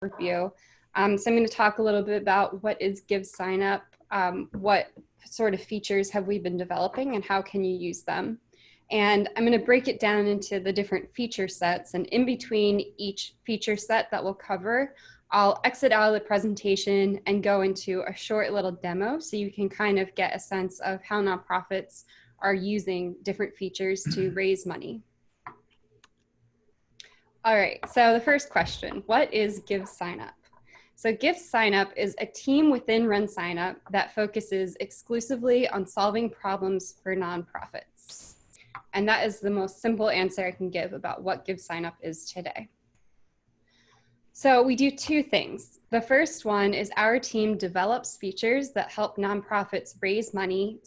overview. So I'm going to talk a little bit about what is GiveSignup, what sort of features have we been developing, and how can you use them. And I'm going to break it down into the different feature sets, and in between each feature set that we'll cover, I'll exit out of the presentation and go into a short little demo so you can kind of get a sense of how nonprofits are using different features to raise money. All right, so the first question, what is GiveSignup? So GiveSignup is a team within RunSignup that focuses exclusively on solving problems for nonprofits. And that is the most simple answer I can give about what GiveSignup is today. So we do two things. The first one is our team develops features that help nonprofits raise money,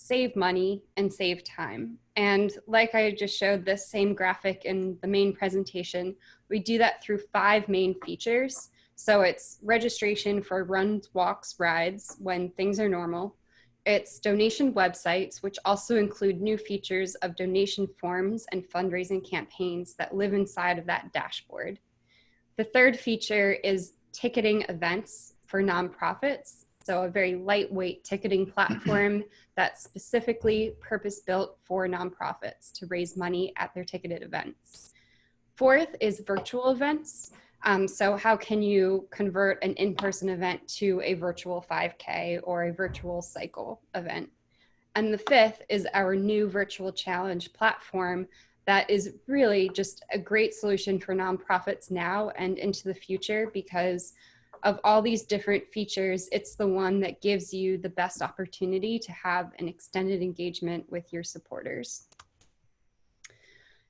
and save time. And like I just showed this same graphic in the main presentation, we do that through 5 main features. So it's registration for runs, walks, rides when things are normal. It's donation websites, which also include new features of donation forms and fundraising campaigns that live inside of that dashboard. The third feature is ticketing events for nonprofits. So a very lightweight ticketing platform that's specifically purpose-built for nonprofits to raise money at their ticketed events. Fourth is virtual events. So how can you convert an in-person event to a virtual 5K or a virtual cycle event? And the fifth is our new virtual challenge platform that is really just a great solution for nonprofits now and into the future because of all these different features. It's the one that gives you the best opportunity to have an extended engagement with your supporters.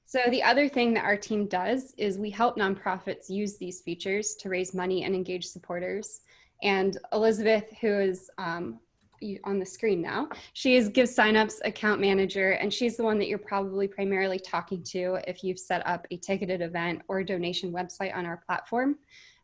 So the other thing that our team does is we help nonprofits use these features to raise money and engage supporters. And Elizabeth, who is on the screen now, she is GiveSignup's account manager, and she's the one that you're probably primarily talking to if you've set up a ticketed event or a donation website on our platform.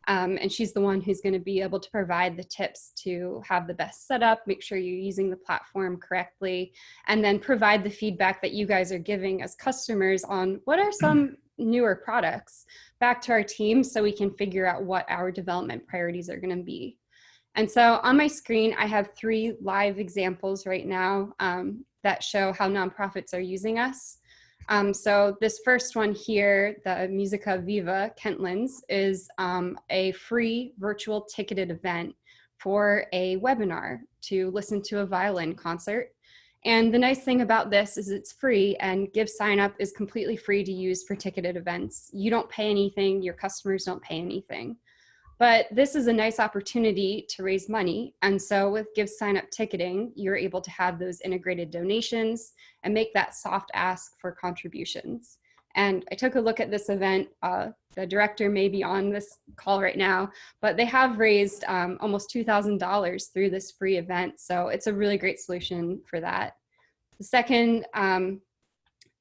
And she's the one who's going to be able to provide the tips to have the best setup, make sure you're using the platform correctly, and then provide the feedback that you guys are giving as customers on what are some newer products back to our team so we can figure out what our development priorities are going to be. And so on my screen, I have 3 live examples right now that show how nonprofits are using us. So this first one here, the Musica Viva Kentlands, is a free virtual ticketed event for a webinar to listen to a violin concert. And the nice thing about this is it's free, and GiveSignup is completely free to use for ticketed events. You don't pay anything, your customers don't pay anything. But this is a nice opportunity to raise money. And so with GiveSignup ticketing, you're able to have those integrated donations and make that soft ask for contributions. And I took a look at this event. The director may be on this call right now, but they have raised almost $2,000 through this free event. So it's a really great solution for that. The second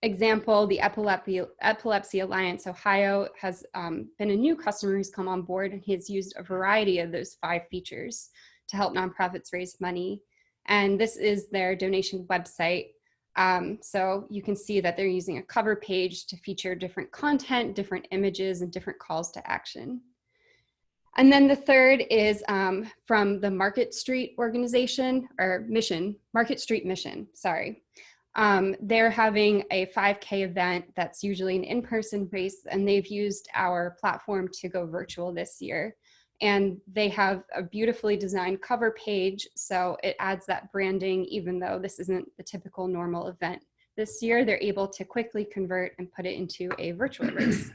example, the Epilepsy Alliance Ohio has been a new customer who's come on board, and he has used a variety of those 5 features to help nonprofits raise money. And this is their donation website. So you can see that they're using a cover page to feature different content, different images, and different calls to action. And then the third is from the Market Street organization, or mission, Market Street Mission, sorry. They're having a 5K event that's usually an in-person race, and they've used our platform to go virtual this year. And they have a beautifully designed cover page, so it adds that branding even though this isn't the typical normal event. This year, they're able to quickly convert and put it into a virtual race.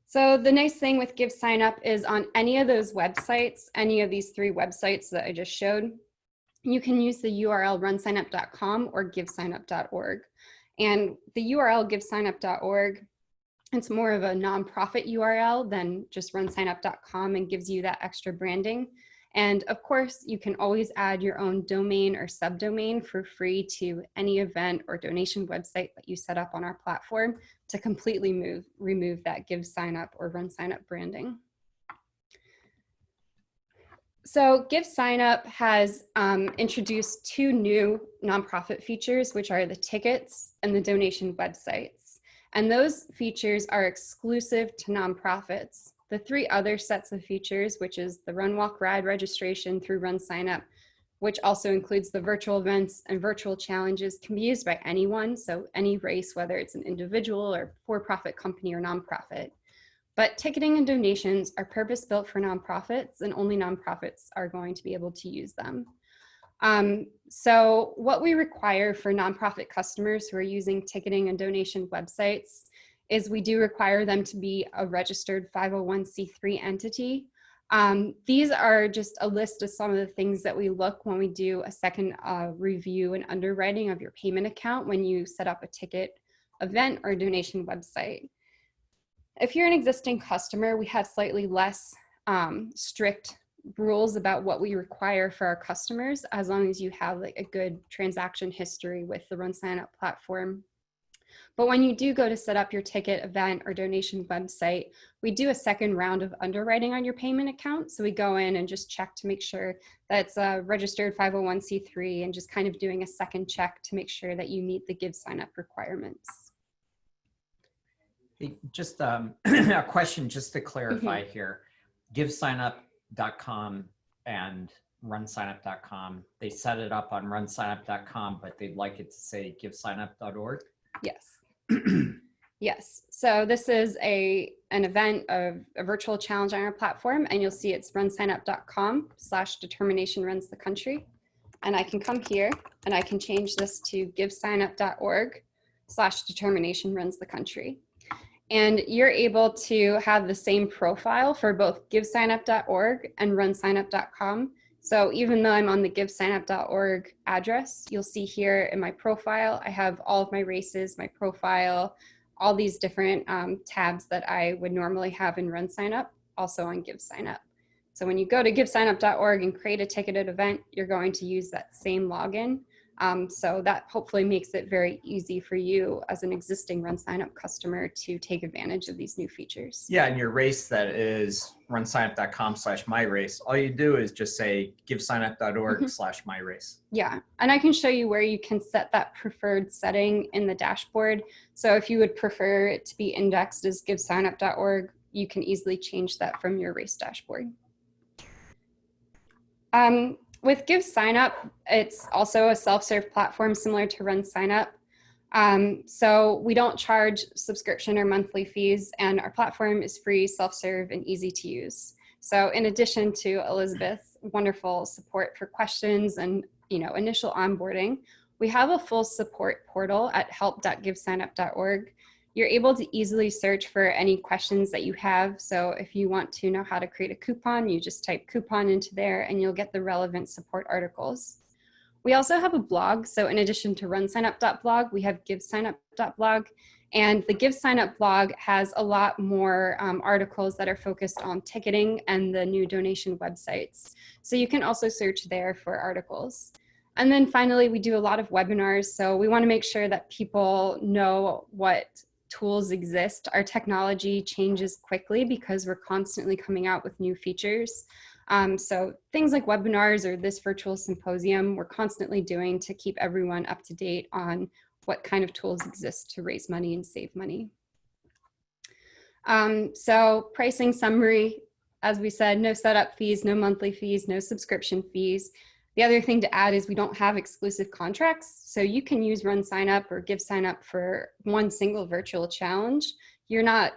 So the nice thing with GiveSignup is on any of those websites, any of these 3 websites that I just showed, you can use the URL runsignup.com or givesignup.org. And the URL givesignup.org, it's more of a nonprofit URL than just runsignup.com, and gives you that extra branding. And of course, you can always add your own domain or subdomain for free to any event or donation website that you set up on our platform to completely remove that GiveSignup or RunSignup branding. So GiveSignup has introduced 2 new nonprofit features, which are the tickets and the donation websites. And those features are exclusive to nonprofits. The 3 other sets of features, which is the Run Walk Ride registration through RunSignup, which also includes the virtual events and virtual challenges, can be used by anyone. So any race, whether it's an individual or for-profit company or nonprofit. But ticketing and donations are purpose-built for nonprofits, and only nonprofits are going to be able to use them. So what we require for nonprofit customers who are using ticketing and donation websites is we do require them to be a registered 501c3 entity. These are just a list of some of the things that we look when we do a second review and underwriting of your payment account when you set up a ticket, event, or donation website. If you're an existing customer, we have slightly less strict rules about what we require for our customers, as long as you have like a good transaction history with the RunSignup platform. But when you do go to set up your ticket, event, or donation website, we do a second round of underwriting on your payment account. So we go in and just check to make sure that it's a registered 501c3 and just kind of doing a second check to make sure that you meet the GiveSignup requirements. Hey, just a question just to clarify here. GiveSignup.com and RunSignup.com, they set it up on RunSignup.com, but they'd like it to say GiveSignup.org? Yes. Yes. So this is an event of a virtual challenge on our platform, and you'll see it's runsignup.com/determinationrunsthecountry. And I can come here and I can change this to givesignup.org/determinationrunsthecountry. And you're able to have the same profile for both givesignup.org and runsignup.com. So even though I'm on the givesignup.org address, you'll see here in my profile, I have all of my races, my profile, all these different tabs that I would normally have in RunSignup, also on GiveSignup. So when you go to givesignup.org and create a ticketed event, you're going to use that same login. So that hopefully makes it very easy for you as an existing RunSignup customer to take advantage of these new features. Yeah, and your race that is runsignup.com/myrace, all you do is just say givesignup.org/myrace. Yeah, and I can show you where you can set that preferred setting in the dashboard. So if you would prefer it to be indexed as givesignup.org, you can easily change that from your race dashboard. With GiveSignup, it's also a self-serve platform similar to RunSignup. So we don't charge subscription or monthly fees, and our platform is free, self-serve, and easy to use. So in addition to Elizabeth's wonderful support for questions and initial onboarding, we have a full support portal at help.givesignup.org. You're able to easily search for any questions that you have. So if you want to know how to create a coupon, you just type coupon into there and you'll get the relevant support articles. We also have a blog. So in addition to runsignup.blog, we have givesignup.blog. And the GiveSignup blog has a lot more articles that are focused on ticketing and the new donation websites. So you can also search there for articles. And then finally, we do a lot of webinars. So we want to make sure that people know what tools exist. Our technology changes quickly because we're constantly coming out with new features. So things like webinars or this virtual symposium, we're constantly doing to keep everyone up to date on what kind of tools exist to raise money and save money. So pricing summary, as we said, no setup fees, no monthly fees, no subscription fees. The other thing to add is we don't have exclusive contracts. So you can use RunSignup or GiveSignup for one single virtual challenge. You're not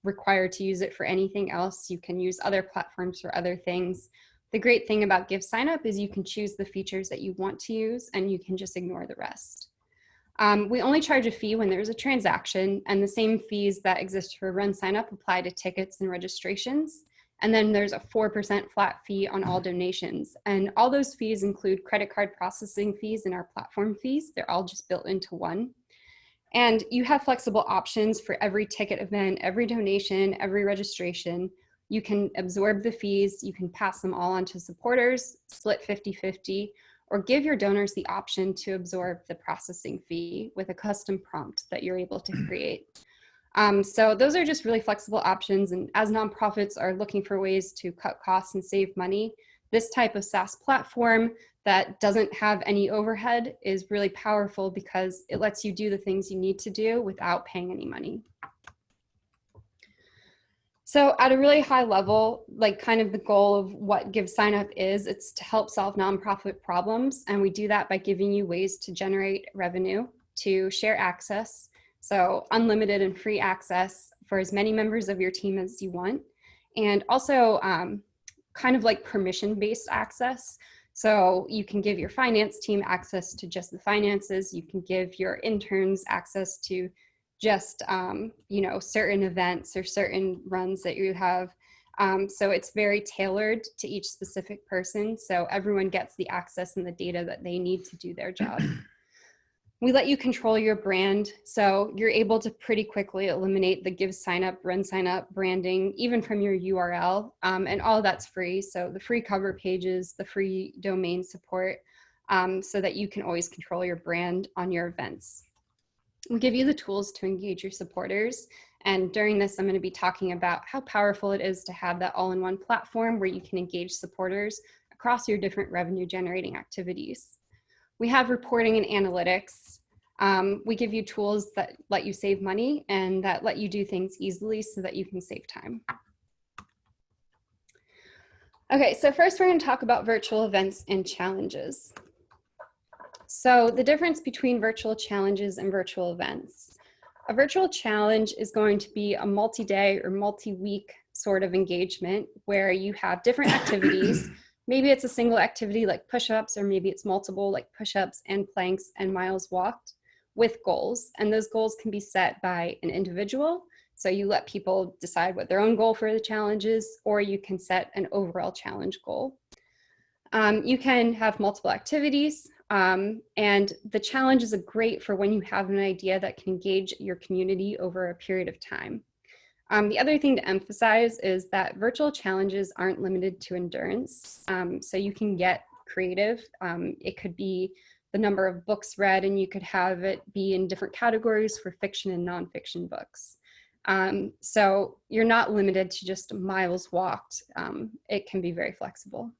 required to use it for anything else. You can use other platforms for other things. The great thing about GiveSignup is you can choose the features that you want to use and you can just ignore the rest. We only charge a fee when there's a transaction, and the same fees that exist for RunSignup apply to tickets and registrations. And then there's a 4% flat fee on all donations. And all those fees include credit card processing fees and our platform fees. They're all just built into one. And you have flexible options for every ticket event, every donation, every registration. You can absorb the fees, you can pass them all on to supporters, split 50-50, or give your donors the option to absorb the processing fee with a custom prompt that you're able to create. So those are just really flexible options. And as nonprofits are looking for ways to cut costs and save money, this type of SaaS platform that doesn't have any overhead is really powerful because it lets you do the things you need to do without paying any money. So at a really high level, like kind of the goal of what GiveSignup is, it's to help solve nonprofit problems. And we do that by giving you ways to generate revenue, to share access. So unlimited and free access for as many members of your team as you want. And also kind of like permission-based access. So you can give your finance team access to just the finances. You can give your interns access to just certain events or certain runs that you have. So it's very tailored to each specific person. So everyone gets the access and the data that they need to do their job. We let you control your brand. So you're able to pretty quickly eliminate the GiveSignup, RunSignup branding, even from your URL. And all that's free. So the free cover pages, the free domain support, so that you can always control your brand on your events. We'll give you the tools to engage your supporters. And during this, I'm going to be talking about how powerful it is to have that all-in-one platform where you can engage supporters across your different revenue generating activities. We have reporting and analytics. We give you tools that let you save money and that let you do things easily so that you can save time. Okay, so first we're going to talk about virtual events and challenges. So the difference between virtual challenges and virtual events. A virtual challenge is going to be a multi-day or multi-week sort of engagement where you have different activities. Maybe it's a single activity like push-ups, or maybe it's multiple like push-ups and planks and miles walked with goals. And those goals can be set by an individual. So you let people decide what their own goal for the challenge is, or you can set an overall challenge goal. You can have multiple activities. And the challenges are great for when you have an idea that can engage your community over a period of time. The other thing to emphasize is that virtual challenges aren't limited to endurance. So you can get creative. It could be the number of books read, and you could have it be in different categories for fiction and nonfiction books. So you're not limited to just miles walked. It can be very flexible.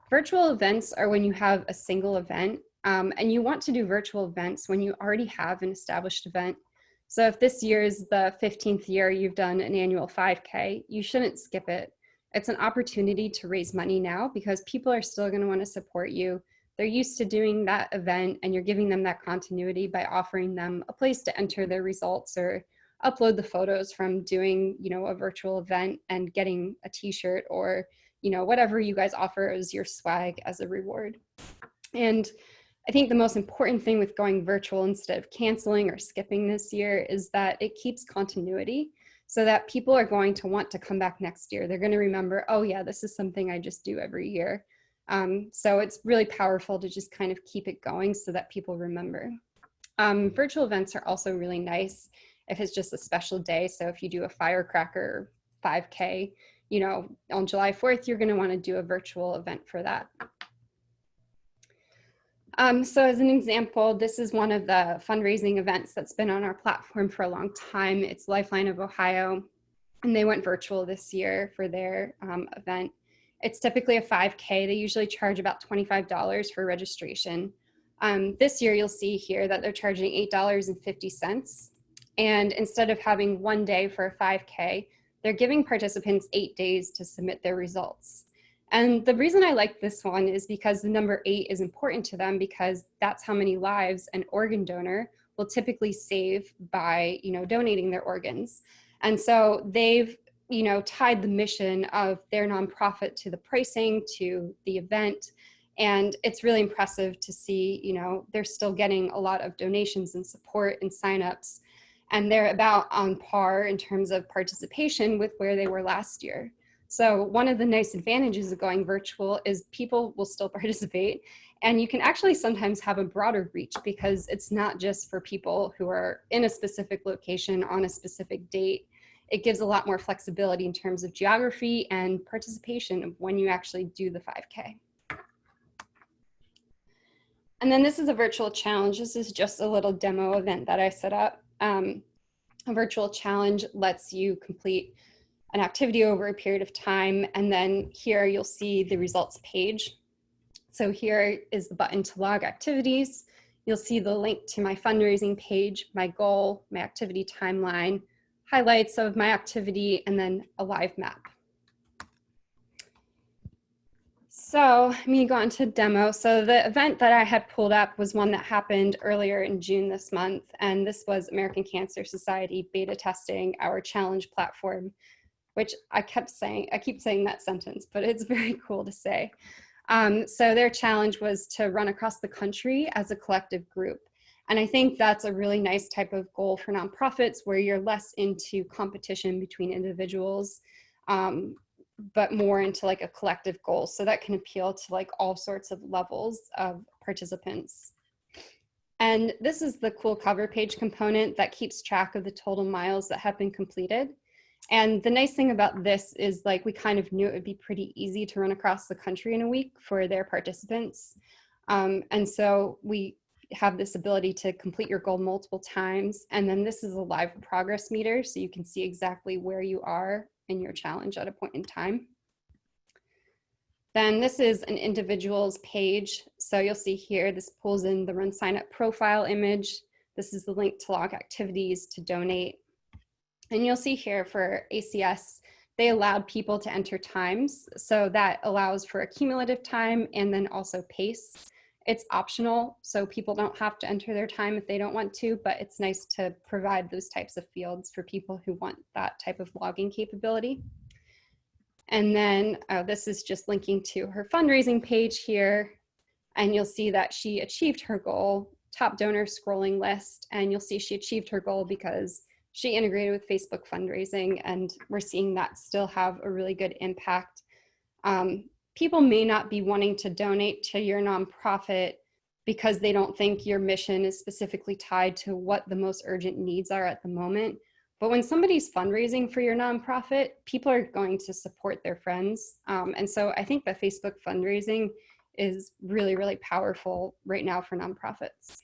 Virtual events are when you have a single event, and you want to do virtual events when you already have an established event. So if this year is the 15th year you've done an annual 5K, you shouldn't skip it. It's an opportunity to raise money now because people are still going to want to support you. They're used to doing that event, and you're giving them that continuity by offering them a place to enter their results or upload the photos from doing, a virtual event and getting a t-shirt or whatever you guys offer as your swag as a reward. And I think the most important thing with going virtual instead of canceling or skipping this year is that it keeps continuity so that people are going to want to come back next year. They're going to remember, oh yeah, this is something I just do every year. So it's really powerful to just kind of keep it going so that people remember. Virtual events are also really nice if it's just a special day. So if you do a firecracker 5K, on July 4th, you're going to want to do a virtual event for that. So as an example, this is one of the fundraising events that's been on our platform for a long time. It's Lifeline of Ohio, and they went virtual this year for their event. It's typically a 5K. They usually charge about $25 for registration. This year, you'll see here that they're charging $8.50. And instead of having one day for a 5K, they're giving participants 8 days to submit their results. And the reason I like this one is because the number 8 is important to them, because that's how many lives an organ donor will typically save by, donating their organs. And so they've, tied the mission of their nonprofit to the pricing, to the event. And it's really impressive to see, they're still getting a lot of donations and support and signups. And they're about on par in terms of participation with where they were last year. So one of the nice advantages of going virtual is people will still participate, and you can actually sometimes have a broader reach because it's not just for people who are in a specific location on a specific date. It gives a lot more flexibility in terms of geography and participation of when you actually do the 5K. And then this is a virtual challenge. This is just a little demo event that I set up. A virtual challenge lets you complete an activity over a period of time, and then here you'll see the results page. So here is the button to log activities. You'll see the link to my fundraising page, my goal, my activity timeline, highlights of my activity, and then a live map. So I'm going to go on to demo. So the event that I had pulled up was one that happened earlier in June this month. And this was American Cancer Society beta testing our challenge platform, which I keep saying that sentence, but it's very cool to say. So their challenge was to run across the country as a collective group. And I think that's a really nice type of goal for nonprofits where you're less into competition between individuals, but more into like a collective goal. So that can appeal to like all sorts of levels of participants. And this is the cool cover page component that keeps track of the total miles that have been completed. And the nice thing about this is like we kind of knew it would be pretty easy to run across the country in a week for their participants. And so we have this ability to complete your goal multiple times. And then this is a live progress meter, so you can see exactly where you are in your challenge at a point in time. Then this is an individual's page. So you'll see here, this pulls in the RunSignup profile image. This is the link to log activities, to donate. And you'll see here for ACS, they allowed people to enter times. So that allows for a cumulative time and then also pace. It's optional, so people don't have to enter their time if they don't want to, but it's nice to provide those types of fields for people who want that type of logging capability. And then this is just linking to her fundraising page here. And you'll see that she achieved her goal, top donor scrolling list. And you'll see she achieved her goal because she integrated with Facebook fundraising. And we're seeing that still have a really good impact. People may not be wanting to donate to your nonprofit because they don't think your mission is specifically tied to what the most urgent needs are at the moment. But when somebody's fundraising for your nonprofit, people are going to support their friends. And so I think that Facebook fundraising is really, really powerful right now for nonprofits.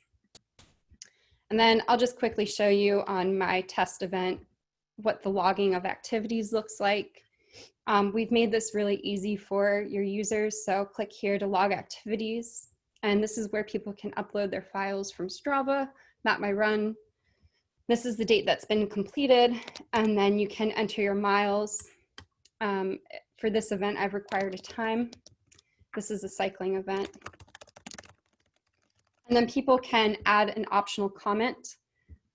And then I'll just quickly show you on my test event what the logging of activities looks like. We've made this really easy for your users. So click here to log activities. And this is where people can upload their files from Strava, Map My Run. This is the date that's been completed. And then you can enter your miles. For this event, I've required a time. This is a cycling event. And then people can add an optional comment.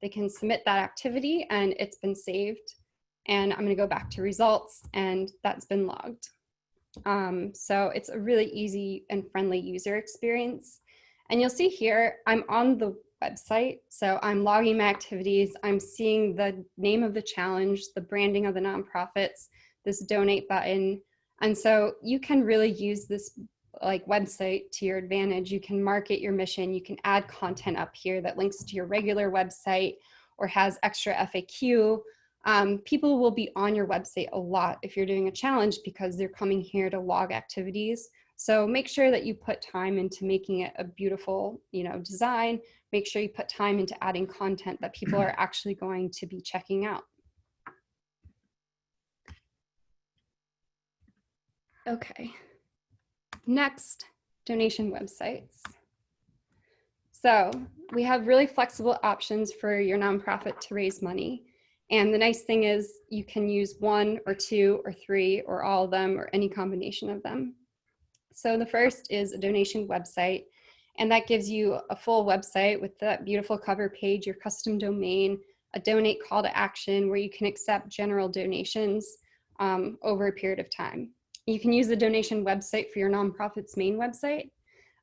They can submit that activity and it's been saved. And I'm going to go back to results and that's been logged. So it's a really easy and friendly user experience. And you'll see here, I'm on the website. So I'm logging my activities. I'm seeing the name of the challenge, the branding of the nonprofits, this donate button. And so you can really use this like website to your advantage. You can market your mission. You can add content up here that links to your regular website or has extra FAQ. People will be on your website a lot if you're doing a challenge because they're coming here to log activities. So make sure that you put time into making it a beautiful, design. Make sure you put time into adding content that people are actually going to be checking out. Okay. Next, donation websites. So we have really flexible options for your nonprofit to raise money. And the nice thing is you can use 1 or 2 or 3 or all of them or any combination of them. So the first is a donation website. And that gives you a full website with that beautiful cover page, your custom domain, a donate call to action where you can accept general donations over a period of time. You can use the donation website for your nonprofit's main website.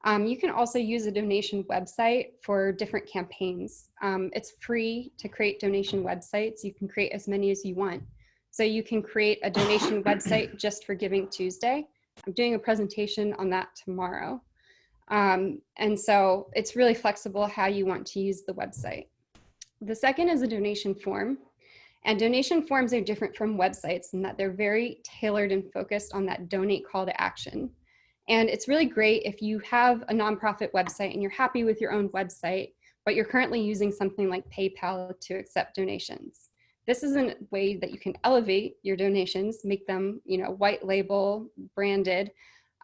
You can also use a donation website for different campaigns. It's free to create donation websites. You can create as many as you want. So you can create a donation website just for Giving Tuesday. I'm doing a presentation on that tomorrow. And so it's really flexible how you want to use the website. The second is a donation form. And donation forms are different from websites in that they're very tailored and focused on that donate call to action. And it's really great if you have a nonprofit website and you're happy with your own website, but you're currently using something like PayPal to accept donations. This is a way that you can elevate your donations, make them, white label, branded,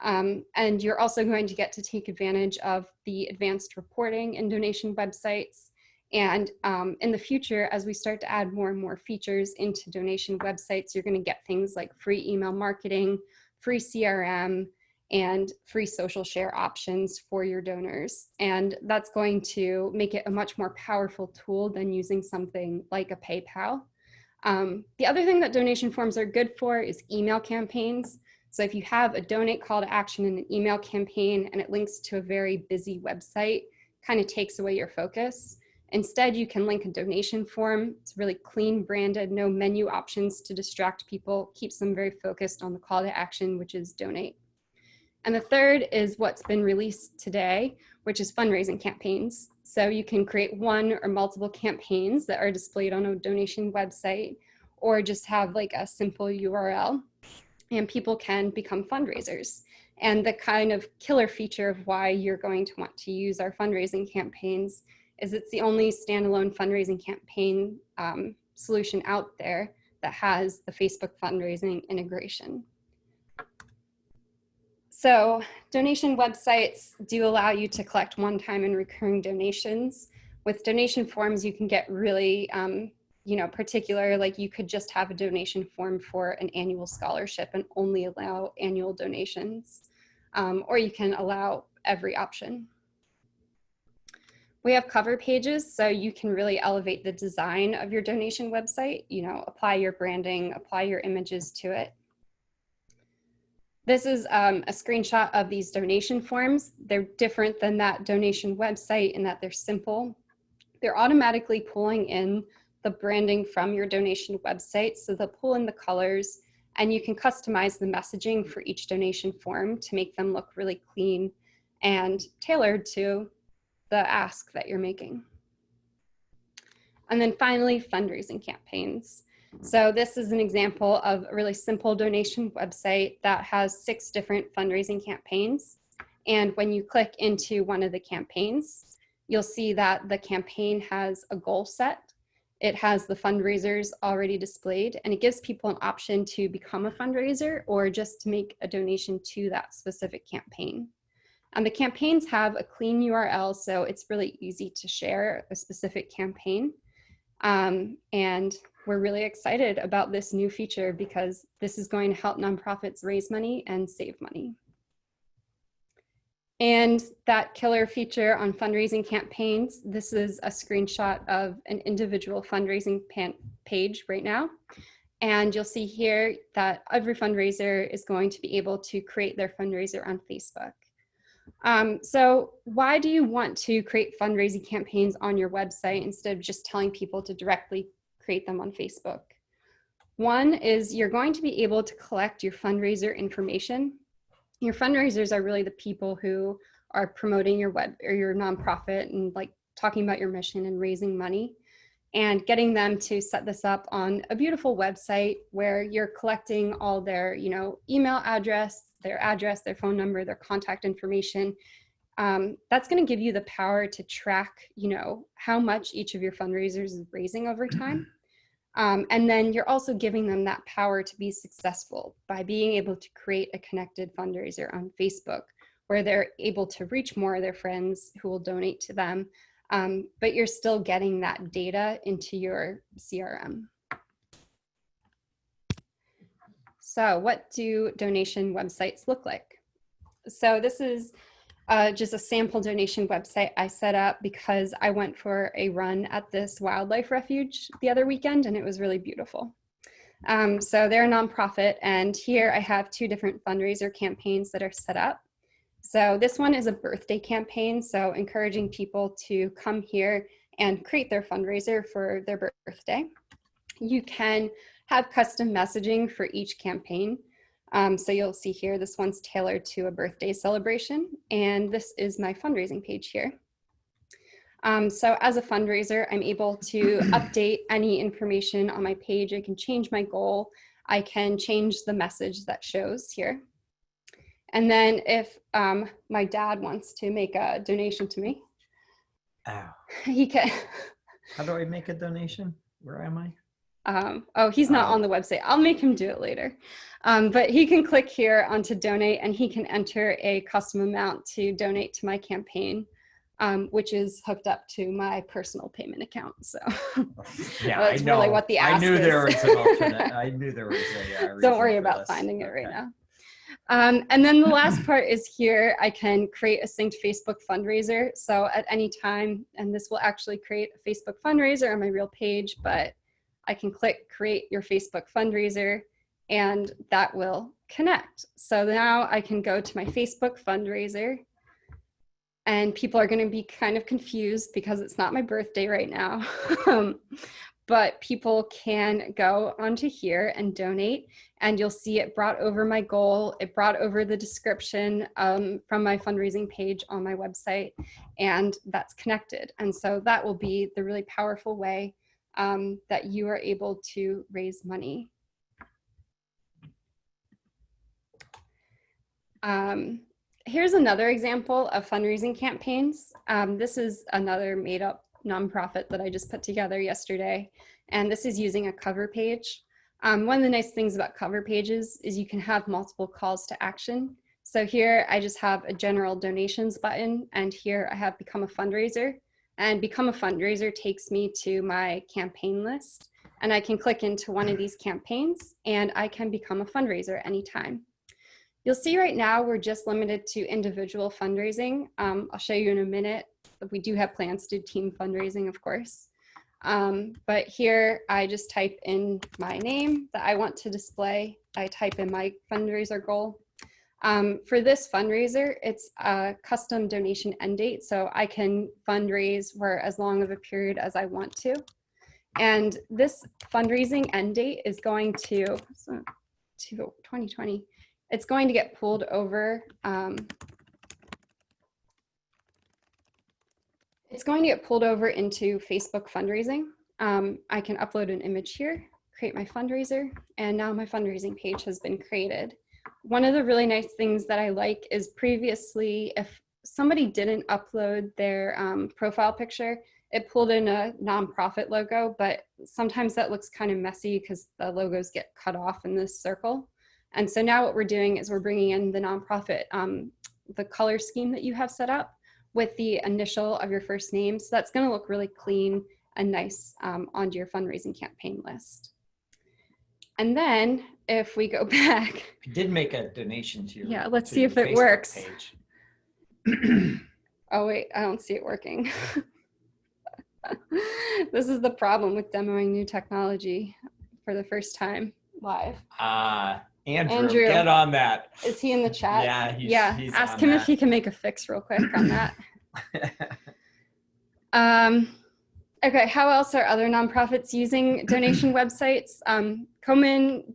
and you're also going to get to take advantage of the advanced reporting in donation websites And in the future, as we start to add more and more features into donation websites, you're going to get things like free email marketing, free CRM, and free social share options for your donors. And that's going to make it a much more powerful tool than using something like a PayPal. The other thing that donation forms are good for is email campaigns. So if you have a donate call to action in an email campaign and it links to a very busy website, kind of takes away your focus. Instead, you can link a donation form. It's really clean branded, no menu options to distract people, keeps them very focused on the call to action, which is donate. And the third is what's been released today, which is fundraising campaigns. So you can create one or multiple campaigns that are displayed on a donation website, or just have like a simple URL, and people can become fundraisers. And the kind of killer feature of why you're going to want to use our fundraising campaigns is it's the only standalone fundraising campaign solution out there that has the Facebook fundraising integration. So donation websites do allow you to collect one-time and recurring donations. With donation forms, you can get really particular, like you could just have a donation form for an annual scholarship and only allow annual donations, or you can allow every option. We have cover pages, so you can really elevate the design of your donation website, apply your branding, apply your images to it. This is a screenshot of these donation forms. They're different than that donation website in that they're simple. They're automatically pulling in the branding from your donation website, so they'll pull in the colors, and you can customize the messaging for each donation form to make them look really clean and tailored to the ask that you're making. And then finally, fundraising campaigns. So this is an example of a really simple donation website that has 6 different fundraising campaigns. And when you click into one of the campaigns, you'll see that the campaign has a goal set. It has the fundraisers already displayed, and it gives people an option to become a fundraiser or just to make a donation to that specific campaign. And the campaigns have a clean URL, so it's really easy to share a specific campaign. And we're really excited about this new feature because this is going to help nonprofits raise money and save money. And that killer feature on fundraising campaigns, this is a screenshot of an individual fundraising page right now. And you'll see here that every fundraiser is going to be able to create their fundraiser on Facebook. So why do you want to create fundraising campaigns on your website instead of just telling people to directly create them on Facebook? One is you're going to be able to collect your fundraiser information. Your fundraisers are really the people who are promoting your web or your nonprofit and like talking about your mission and raising money, and getting them to set this up on a beautiful website where you're collecting all their, email address, their phone number, their contact information. That's going to give you the power to track, how much each of your fundraisers is raising over time. And then you're also giving them that power to be successful by being able to create a connected fundraiser on Facebook where they're able to reach more of their friends who will donate to them. But you're still getting that data into your CRM. So what do donation websites look like? So this is just a sample donation website I set up because I went for a run at this wildlife refuge the other weekend and it was really beautiful. So they're a nonprofit, and here I have 2 different fundraiser campaigns that are set up. So this one is a birthday campaign, so encouraging people to come here and create their fundraiser for their birthday. You can have custom messaging for each campaign. So you'll see here, this one's tailored to a birthday celebration, and this is my fundraising page here. So as a fundraiser, I'm able to update any information on my page. I can change my goal. I can change the message that shows here. And then if my dad wants to make a donation to me, he can. How do I make a donation? Where am I? Oh, he's not on the website. I'll make him do it later. But he can click here onto donate and he can enter a custom amount to donate to my campaign. which is hooked up to my personal payment account. So Yeah, that's I know. really what the ask I knew is. there was an alternate. I knew there was a reason Don't worry for about this. finding it right Okay. now. And then the last part is here, I can create a synced Facebook fundraiser. So at any time, and this will actually create a Facebook fundraiser on my real page, but I can click create your Facebook fundraiser and that will connect. So now I can go to my Facebook fundraiser and people are going to be kind of confused because it's not my birthday right now. But people can go onto here and donate, and you'll see it brought over my goal. It brought over the description from my fundraising page on my website, and that's connected. And so that will be the really powerful way that you are able to raise money. Here's another example of fundraising campaigns. This is another made up nonprofit that I just put together yesterday. And this is using a cover page. One of the nice things about cover pages is you can have multiple calls to action. So here I just have a general donations button, and here I have become a fundraiser. And become a fundraiser takes me to my campaign list, and I can click into one of these campaigns and I can become a fundraiser anytime. You'll see right now we're just limited to individual fundraising. I'll show you in a minute. We do have plans to do team fundraising, of course. But here I just type in my name that I want to display. I type in my fundraiser goal. For this fundraiser, it's a custom donation end date, so I can fundraise for as long of a period as I want to. And this fundraising end date is going to 2020. It's going to get pulled over. It's going to get pulled over into Facebook fundraising. I can upload an image here, create my fundraiser, and now my fundraising page has been created. One of the really nice things that I like is previously, if somebody didn't upload their profile picture, it pulled in a nonprofit logo, but sometimes that looks kind of messy because the logos get cut off in this circle. And so now what we're doing is we're bringing in the nonprofit, the color scheme that you have set up with the initial of your first name. So that's going to look really clean and nice onto your fundraising campaign list. And then if we go back. I did make a donation to your Yeah, let's to see your if it Facebook works. page. Oh, wait, I don't see it working. This is the problem with demoing new technology for the first time live. Andrew, get on that. Is he in the chat? Yeah, he's ask on him that. if he can make a fix real quick on that. Okay, how else are other nonprofits using donation websites?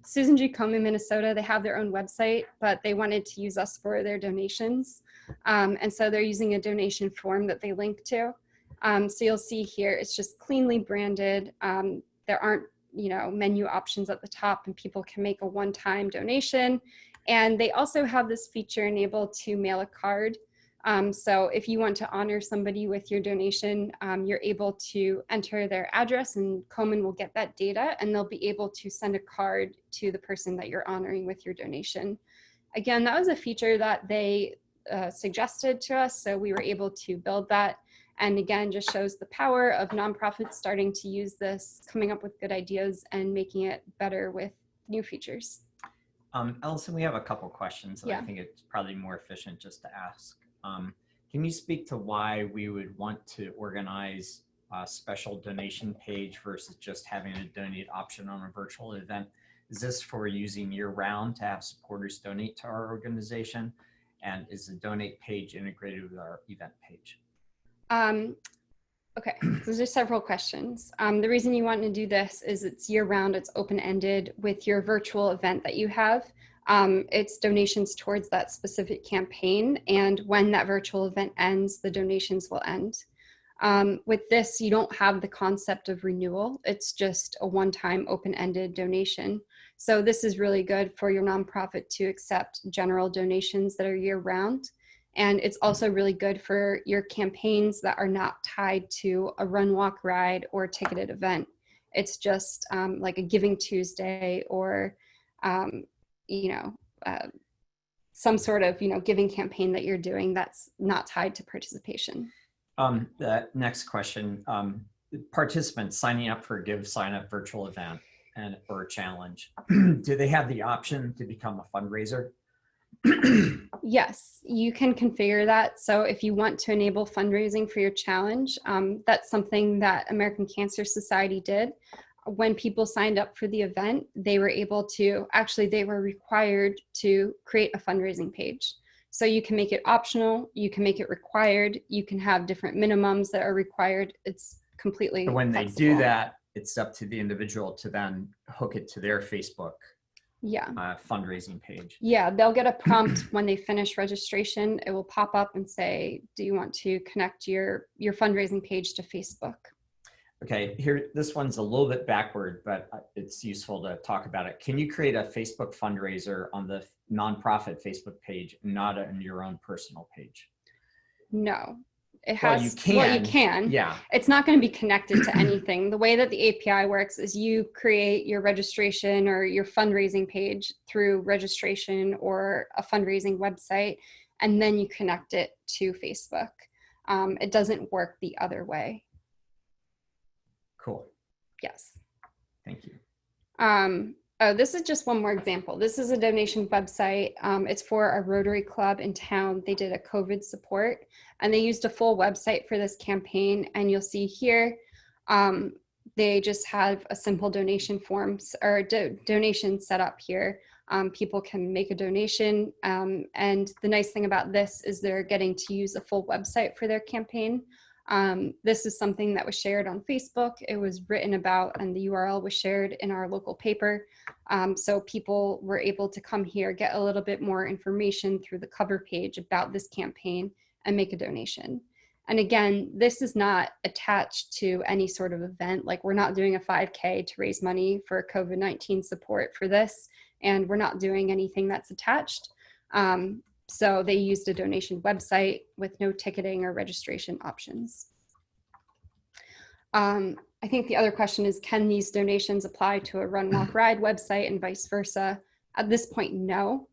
Susan G. Komen, Minnesota, they have their own website, but they wanted to use us for their donations. And so they're using a donation form that they link to. So you'll see here, it's just cleanly branded. There aren't, menu options at the top, and people can make a one-time donation. And they also have this feature enabled to mail a card. So if you want to honor somebody with your donation, you're able to enter their address, and Komen will get that data, and they'll be able to send a card to the person that you're honoring with your donation. Again, that was a feature that they suggested to us, so we were able to build that. And again, just shows the power of nonprofits starting to use this, coming up with good ideas and making it better with new features. Ellison, we have a couple questions that I think it's probably more efficient just to ask. Can you speak to why we would want to organize a special donation page versus just having a donate option on a virtual event? Is this for using year-round to have supporters donate to our organization? And is the donate page integrated with our event page? Okay, so there's several questions. The reason you want to do this is it's year-round, it's open-ended. With your virtual event that you have, it's donations towards that specific campaign, and when that virtual event ends, the donations will end. With this, you don't have the concept of renewal. It's just a one-time open-ended donation. So this is really good for your nonprofit to accept general donations that are year-round. And it's also really good for your campaigns that are not tied to a run, walk, ride, or ticketed event. It's just like a Giving Tuesday or, some sort of, giving campaign that you're doing that's not tied to participation. The next question, participants signing up for a GiveSignup virtual event or a challenge, do they have the option to become a fundraiser? Yes, you can configure that. So if you want to enable fundraising for your challenge, that's something that American Cancer Society did. When people signed up for the event, they were able to, actually they were required to create a fundraising page. So you can make it optional, you can make it required, you can have different minimums that are required. It's completely When flexible. they do that, it's up to the individual to then hook it to their Facebook fundraising page. Yeah, they'll get a prompt when they finish registration. It will pop up and say, do you want to connect your fundraising page to Facebook? Okay, here, this one's a little bit backward, but it's useful to talk about it. Can you create a Facebook fundraiser on the nonprofit Facebook page, not on your own personal page? No. It has, well, you can. Yeah. It's not going to be connected to anything. The way that the API works is you create your registration or your fundraising page through registration or a fundraising website, and then you connect it to Facebook. It doesn't work the other way. Cool. Yes. Thank you. Oh, this is just one more example. This is a donation website. It's for a Rotary Club in town. They did a COVID support and they used a full website for this campaign. And you'll see here, they just have a simple donation forms or donation set up here. People can make a donation. And the nice thing about this is they're getting to use a full website for their campaign. This is something that was shared on Facebook. It was written about and the URL was shared in our local paper. So people were able to come here, get a little bit more information through the cover page about this campaign and make a donation. And again, this is not attached to any sort of event. Like we're not doing a 5K to raise money for COVID-19 support for this. And we're not doing anything that's attached. So they used a donation website with no ticketing or registration options. I think the other question is, can these donations apply to a Run, Walk, Ride website and vice versa? At this point, no.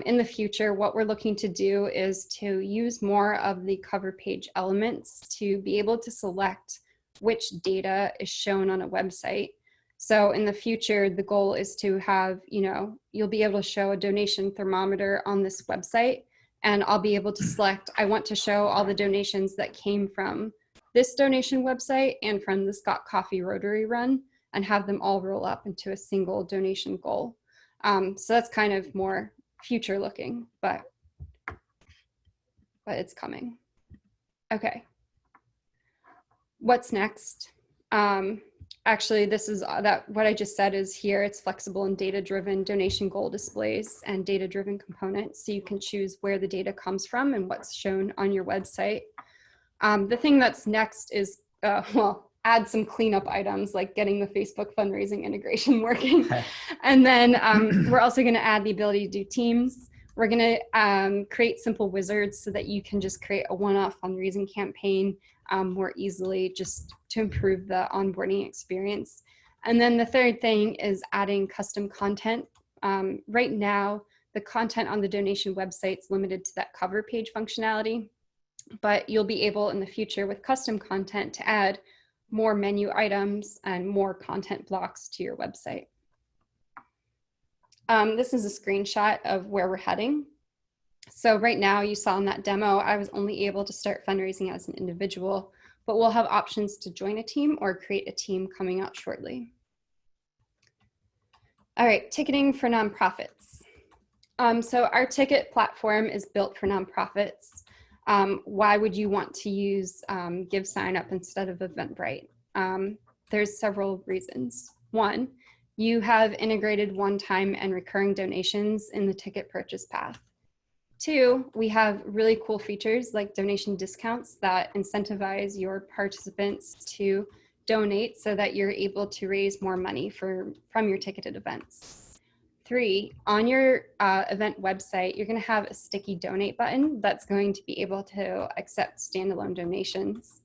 In the future, what we're looking to do is to use more of the cover page elements to be able to select which data is shown on a website. So in the future, the goal is to have, you'll be able to show a donation thermometer on this website, and I'll be able to select, I want to show all the donations that came from this donation website and from the Scott Coffee Rotary Run, and have them all roll up into a single donation goal. So that's kind of more future looking, but it's coming. Okay. What's next? Actually, this is what I just said is here. It's flexible and data-driven donation goal displays and data-driven components. So you can choose where the data comes from and what's shown on your website. The thing that's next is, add some cleanup items like getting the Facebook fundraising integration working. Okay. And then we're also going to add the ability to do teams. We're going to create simple wizards so that you can just create a one-off fundraising campaign more easily, just to improve the onboarding experience. And then the third thing is adding custom content. Right now, the content on the donation website is limited to that cover page functionality, but you'll be able in the future with custom content to add more menu items and more content blocks to your website. This is a screenshot of where we're heading. So right now, you saw in that demo, I was only able to start fundraising as an individual, but we'll have options to join a team or create a team coming out shortly. All right, ticketing for nonprofits. So our ticket platform is built for nonprofits. Why would you want to use GiveSignup instead of Eventbrite? There's several reasons. One, you have integrated one-time and recurring donations in the ticket purchase path. Two, we have really cool features like donation discounts that incentivize your participants to donate so that you're able to raise more money from your ticketed events. Three, on your event website, you're going to have a sticky donate button that's going to be able to accept standalone donations.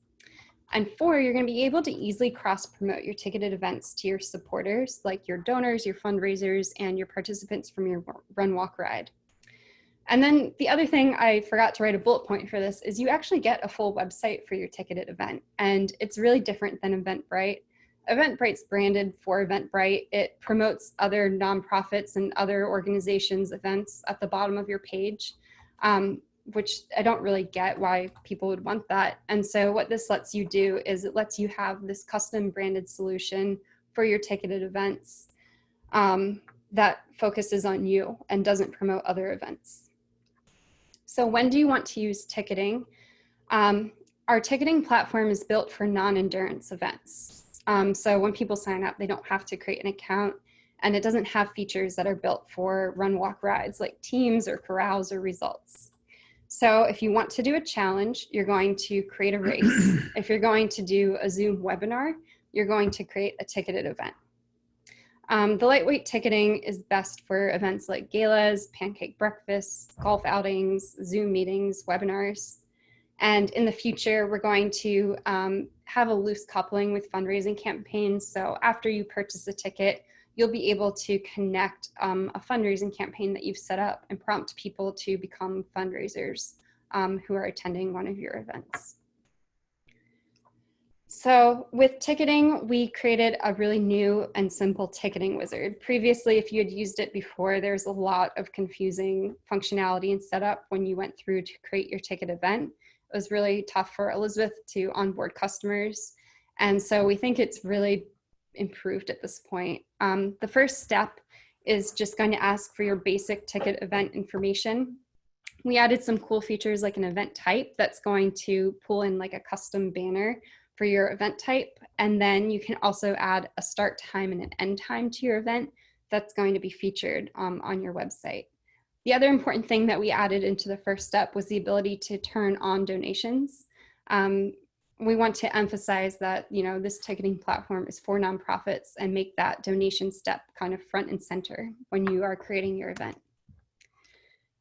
And four, you're going to be able to easily cross-promote your ticketed events to your supporters, like your donors, your fundraisers, and your participants from your Run, Walk, Ride. And then the other thing, I forgot to write a bullet point for this, is you actually get a full website for your ticketed event. And it's really different than Eventbrite. Eventbrite's branded for Eventbrite. It promotes other nonprofits and other organizations' events at the bottom of your page, which I don't really get why people would want that. And so what this lets you do is it lets you have this custom branded solution for your ticketed events that focuses on you and doesn't promote other events. So when do you want to use ticketing? Our ticketing platform is built for non-endurance events. So when people sign up, they don't have to create an account, and it doesn't have features that are built for run, walk, rides like teams or corrals or results. So if you want to do a challenge, you're going to create a race. If you're going to do a Zoom webinar, you're going to create a ticketed event. The lightweight ticketing is best for events like galas, pancake breakfasts, golf outings, Zoom meetings, webinars. And in the future, we're going to have a loose coupling with fundraising campaigns. So after you purchase a ticket, you'll be able to connect a fundraising campaign that you've set up and prompt people to become fundraisers who are attending one of your events. So with ticketing, we created a really new and simple ticketing wizard. Previously, if you had used it before, there's a lot of confusing functionality and setup when you went through to create your ticket event. It was really tough for Elizabeth to onboard customers. And so we think it's really improved at this point. The first step is just going to ask for your basic ticket event information. We added some cool features like an event type that's going to pull in like a custom banner for your event type. And then you can also add a start time and an end time to your event that's going to be featured on your website. The other important thing that we added into the first step was the ability to turn on donations. We want to emphasize that, you know, this ticketing platform is for nonprofits and make that donation step kind of front and center when you are creating your event.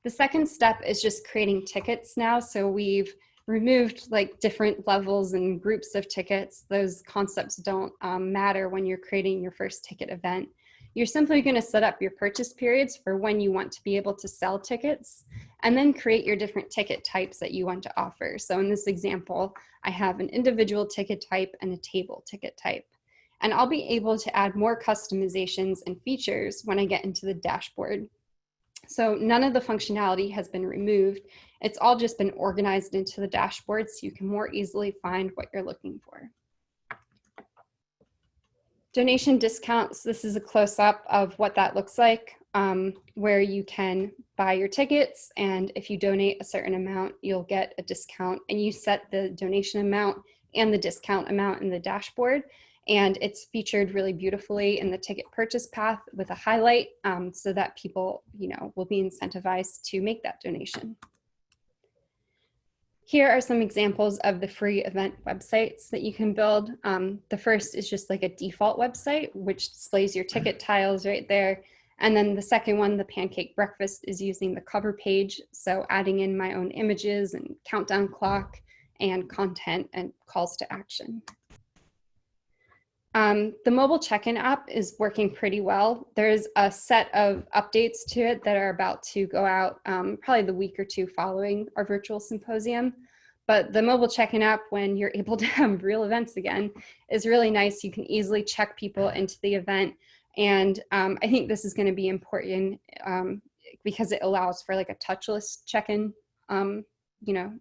The second step is just creating tickets now. So we've removed like different levels and groups of tickets. Those concepts don't matter when you're creating your first ticket event. You're simply going to set up your purchase periods for when you want to be able to sell tickets, and then create your different ticket types that you want to offer. So in this example, I have an individual ticket type and a table ticket type. And I'll be able to add more customizations and features when I get into the dashboard. So none of the functionality has been removed. It's all just been organized into the dashboard so you can more easily find what you're looking for. Donation discounts, this is a close-up of what that looks like, where you can buy your tickets, and if you donate a certain amount, you'll get a discount, and you set the donation amount and the discount amount in the dashboard, and it's featured really beautifully in the ticket purchase path with a highlight so that people, you know, will be incentivized to make that donation. Here are some examples of the free event websites that you can build. The first is just like a default website, which displays your ticket tiles right there. And then the second one, the pancake breakfast, is using the cover page. So adding in my own images and countdown clock and content and calls to action. The mobile check-in app is working pretty well. There's a set of updates to it that are about to go out probably the week or two following our virtual symposium. But the mobile check-in app, when you're able to have real events again, is really nice. You can easily check people into the event. And I think this is going to be important because it allows for like a touchless check-in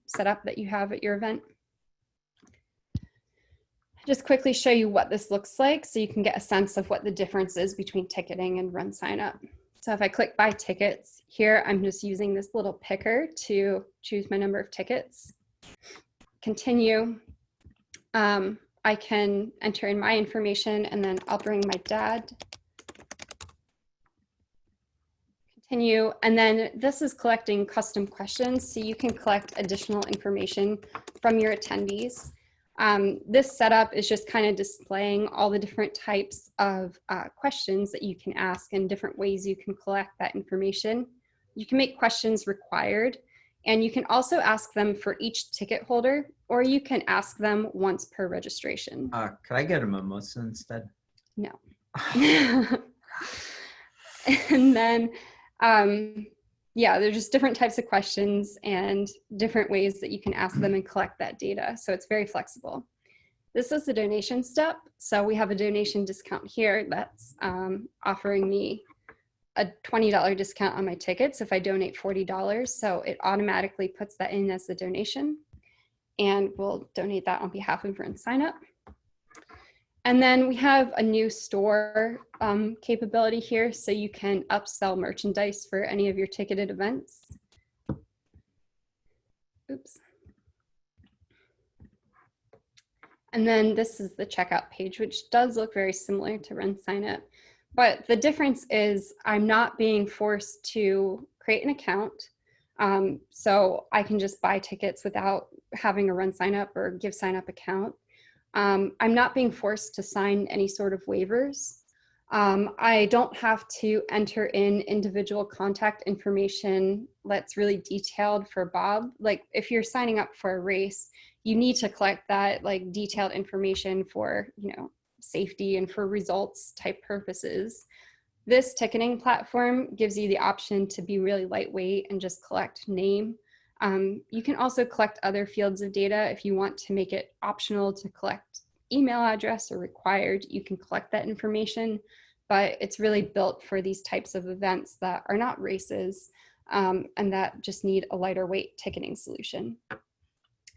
setup that you have at your event. Just quickly show you what this looks like so you can get a sense of what the difference is between ticketing and RunSignup. So if I click buy tickets, here I'm just using this little picker to choose my number of tickets. Continue. I can enter in my information, and then I'll bring my dad. Continue, and then this is collecting custom questions, so you can collect additional information from your attendees. This setup is just kind of displaying all the different types of questions that you can ask and different ways you can collect that information. You can make questions required, and you can also ask them for each ticket holder, or you can ask them once per registration. Could I get a mimosa instead? No. And then Yeah, they're just different types of questions and different ways that you can ask them and collect that data. So it's very flexible. This is the donation step. So we have a donation discount here that's offering me a $20 discount on my tickets if I donate $40. So it automatically puts that in as the donation, and we'll donate that on behalf of RunSignup. And then we have a new store capability here, so you can upsell merchandise for any of your ticketed events. Oops. And then this is the checkout page, which does look very similar to RunSignup. But the difference is I'm not being forced to create an account. So I can just buy tickets without having a RunSignup or GiveSignup account. I'm not being forced to sign any sort of waivers. I don't have to enter in individual contact information that's really detailed for Bob. Like if you're signing up for a race, you need to collect that like detailed information for, safety and for results type purposes. This ticketing platform gives you the option to be really lightweight and just collect name. You can also collect other fields of data if you want to make it optional to collect email address or required. You can collect that information, but it's really built for these types of events that are not races and that just need a lighter weight ticketing solution.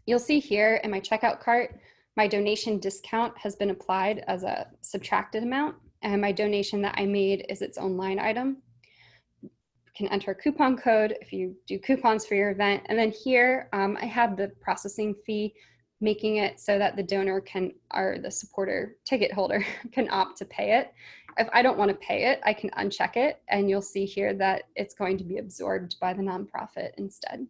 You'll see here in my checkout cart, my donation discount has been applied as a subtracted amount, and my donation that I made is its own line item. Can enter a coupon code if you do coupons for your event. And then here I have the processing fee, making it so that the donor can, or the supporter ticket holder can opt to pay it. If I don't want to pay it, I can uncheck it, and you'll see here that it's going to be absorbed by the nonprofit instead.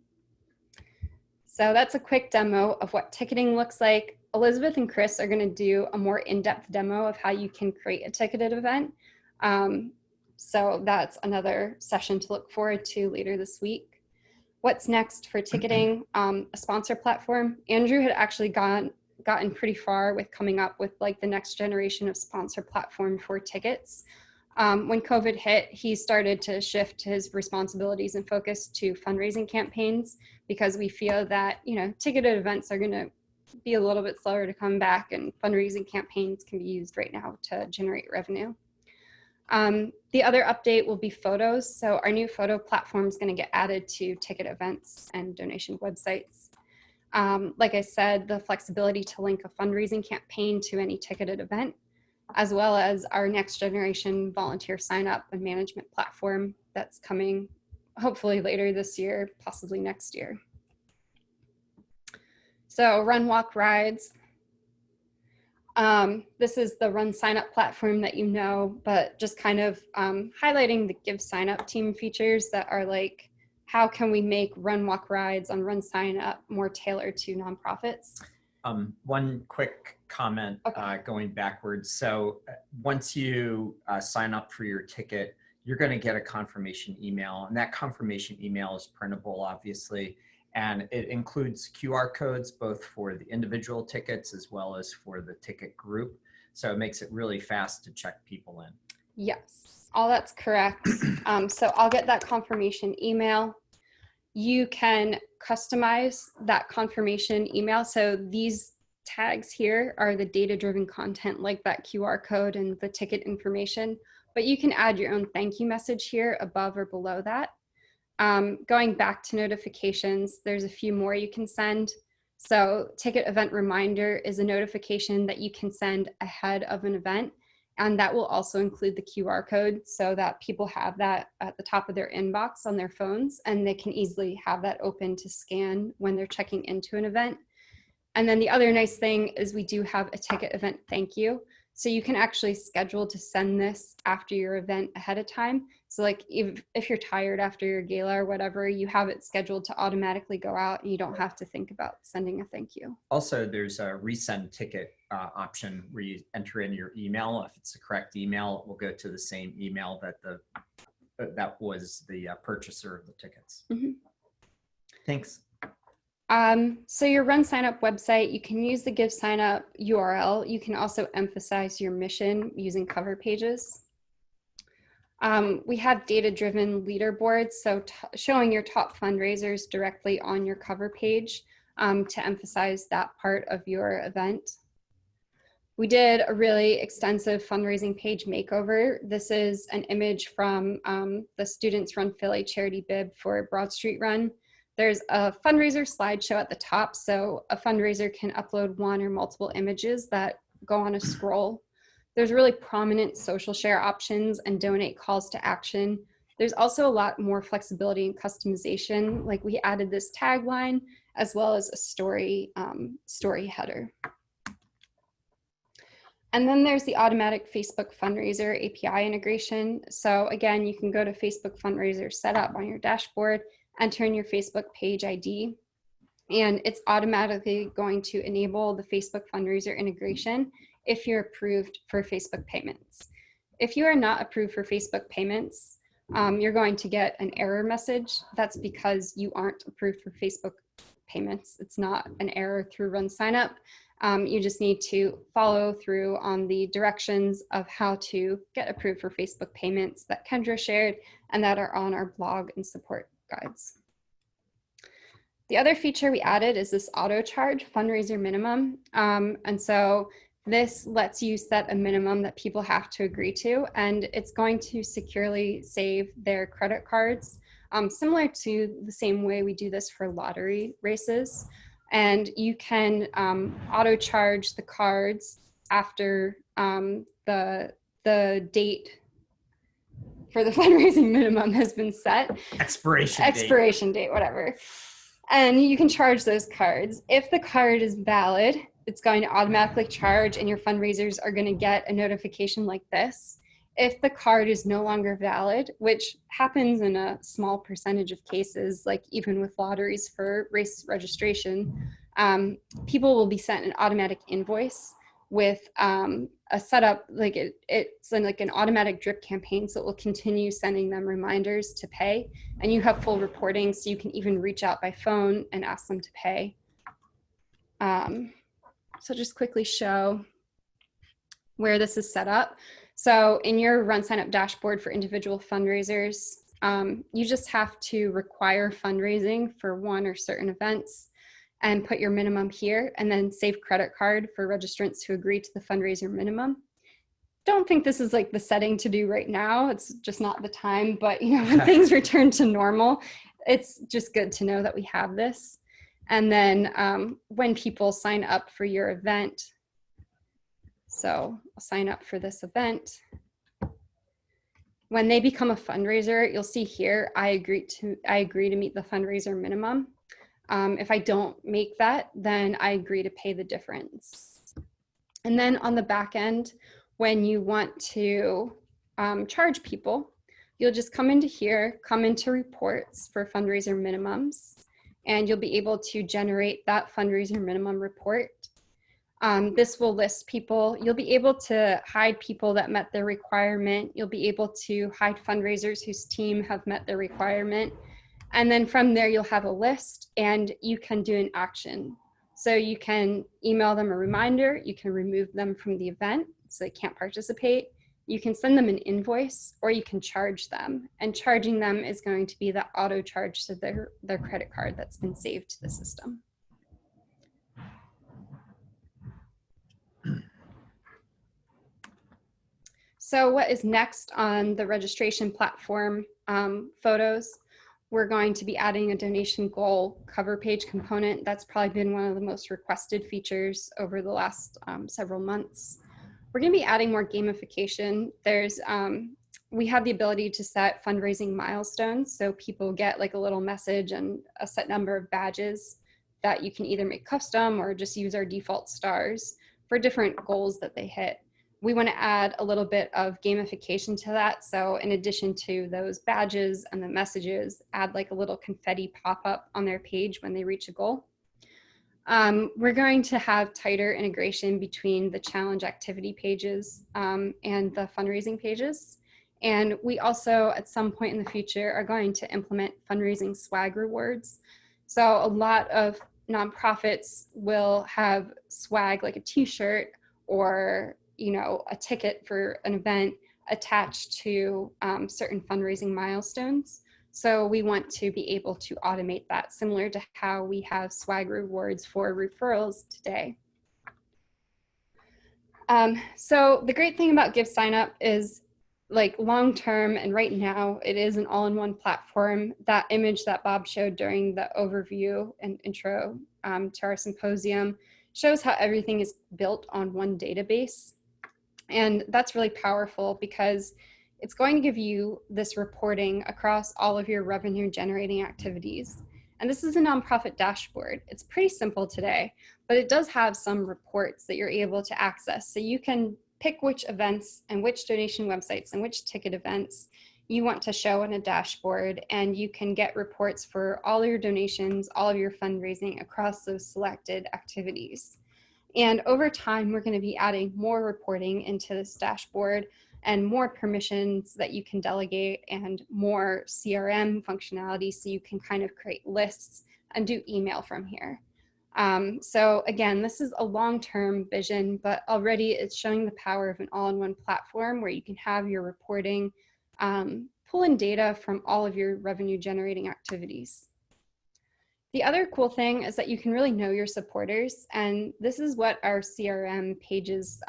So that's a quick demo of what ticketing looks like. Elizabeth and Chris are going to do a more in-depth demo of how you can create a ticketed event. So that's another session to look forward to later this week. What's next for ticketing? A sponsor platform. Andrew had actually gotten pretty far with coming up with like the next generation of sponsor platform for tickets. When COVID hit, he started to shift his responsibilities and focus to fundraising campaigns, because we feel that, ticketed events are going to be a little bit slower to come back, and fundraising campaigns can be used right now to generate revenue. The other update will be photos. So our new photo platform is going to get added to ticket events and donation websites. Like I said, the flexibility to link a fundraising campaign to any ticketed event, as well as our next generation volunteer sign up and management platform that's coming hopefully later this year, possibly next year. So Run, Walk, Rides. This is the RunSignup platform that but just kind of highlighting the GiveSignup team features that are like, how can we make Run, Walk, Rides on RunSignup more tailored to nonprofits? One quick comment, okay. Going backwards. So once you sign up for your ticket, you're going to get a confirmation email, and that confirmation email is printable, obviously. And it includes QR codes, both for the individual tickets as well as for the ticket group. So it makes it really fast to check people in. Yes, all that's correct. So I'll get that confirmation email. You can customize that confirmation email. So these tags here are the data-driven content, like that QR code and the ticket information, but you can add your own thank you message here above or below that. Going back to notifications, there's a few more you can send. So ticket event reminder is a notification that you can send ahead of an event, and that will also include the QR code so that people have that at the top of their inbox on their phones, and they can easily have that open to scan when they're checking into an event. And then the other nice thing is we do have a ticket event thank you. So you can actually schedule to send this after your event ahead of time. So like if you're tired after your gala or whatever, you have it scheduled to automatically go out, and you don't have to think about sending a thank you. Also, there's a resend ticket option where you enter in your email. If it's the correct email, it will go to the same email that that was the purchaser of the tickets. Mm-hmm. Thanks. So your RunSignup website, you can use the GiveSignup URL. You can also emphasize your mission using cover pages. We have data-driven leaderboards, so showing your top fundraisers directly on your cover page to emphasize that part of your event. We did a really extensive fundraising page makeover. This is an image from the Students Run Philly charity bib for Broad Street Run. There's a fundraiser slideshow at the top, so a fundraiser can upload one or multiple images that go on a scroll. There's really prominent social share options and donate calls to action. There's also a lot more flexibility and customization, like we added this tagline as well as a story header. And then there's the automatic Facebook fundraiser API integration. So again, you can go to Facebook fundraiser setup on your dashboard, enter in your Facebook page ID, and it's automatically going to enable the Facebook fundraiser integration if you're approved for Facebook payments. If you are not approved for Facebook payments, you're going to get an error message. That's because you aren't approved for Facebook payments. It's not an error through RunSignup. You just need to follow through on the directions of how to get approved for Facebook payments that Kendra shared and that are on our blog and support guides. The other feature we added is this auto charge fundraiser minimum. And so this lets you set a minimum that people have to agree to, and it's going to securely save their credit cards, similar to the same way we do this for lottery races. And you can auto charge the cards after the date for the fundraising minimum has been set. Expiration date, whatever. And you can charge those cards. If the card is valid, it's going to automatically charge and your fundraisers are going to get a notification like this. If the card is no longer valid, which happens in a small percentage of cases, like even with lotteries for race registration, people will be sent an automatic invoice with a setup, like it's like an automatic drip campaign, so it will continue sending them reminders to pay, and you have full reporting, so you can even reach out by phone and ask them to pay. So just quickly show where this is set up. So in your RunSignup dashboard for individual fundraisers, you just have to require fundraising for one or certain events and put your minimum here, and then save credit card for registrants who agree to the fundraiser minimum. Don't think this is like the setting to do right now. It's just not the time, but you know, when things return to normal, it's just good to know that we have this. And then when people sign up for your event, so I'll sign up for this event. When they become a fundraiser, you'll see here, I agree to meet the fundraiser minimum. If I don't make that, then I agree to pay the difference. And then on the back end, when you want to charge people, you'll just come into here, come into reports for fundraiser minimums, and you'll be able to generate that fundraiser minimum report. This will list people. You'll be able to hide people that met their requirement. You'll be able to hide fundraisers whose team have met their requirement. And then from there, you'll have a list and you can do an action. So you can email them a reminder, you can remove them from the event so they can't participate. You can send them an invoice or you can charge them. And charging them is going to be the auto charge to their credit card that's been saved to the system. So what is next on the registration platform photos? We're going to be adding a donation goal cover page component. That's probably been one of the most requested features over the last several months. We're going to be adding more gamification. We have the ability to set fundraising milestones, so people get like a little message and a set number of badges that you can either make custom or just use our default stars for different goals that they hit. We want to add a little bit of gamification to that. So in addition to those badges and the messages, add like a little confetti pop-up on their page when they reach a goal. We're going to have tighter integration between the challenge activity pages and the fundraising pages. And we also, at some point in the future, are going to implement fundraising swag rewards. So a lot of nonprofits will have swag like a t-shirt or a ticket for an event attached to certain fundraising milestones. So we want to be able to automate that, similar to how we have swag rewards for referrals today. So the great thing about GiveSignup is, like, long-term and right now, it is an all-in-one platform. That image that Bob showed during the overview and intro to our symposium shows how everything is built on one database. And that's really powerful because it's going to give you this reporting across all of your revenue generating activities. And this is a nonprofit dashboard. It's pretty simple today, but it does have some reports that you're able to access. So you can pick which events and which donation websites and which ticket events you want to show in a dashboard, and you can get reports for all your donations, all of your fundraising across those selected activities. And over time, we're going to be adding more reporting into this dashboard and more permissions that you can delegate and more CRM functionality, so you can kind of create lists and do email from here. So again, this is a long-term vision, but already it's showing the power of an all-in-one platform where you can have your reporting, pull in data from all of your revenue generating activities. The other cool thing is that you can really know your supporters, and this is what our CRM pages,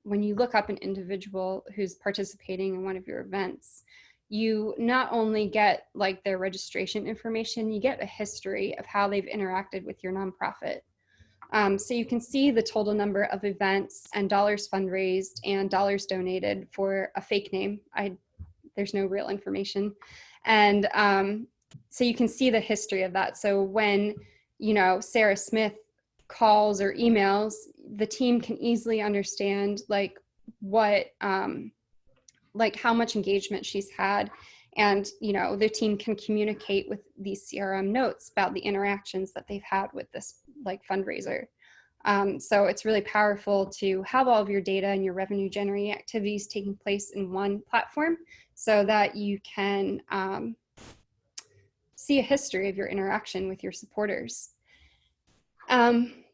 when you look up an individual who's participating in one of your events, you not only get like their registration information, you get a history of how they've interacted with your nonprofit. So you can see the total number of events and dollars fundraised and dollars donated for a fake name. There's no real information. And so you can see the history of that. So when, you know, Sarah Smith calls or emails, the team can easily understand like what, like how much engagement she's had. And, you know, the team can communicate with these CRM notes about the interactions that they've had with this like fundraiser. So it's really powerful to have all of your data and your revenue generating activities taking place in one platform so that you can see a history of your interaction with your supporters.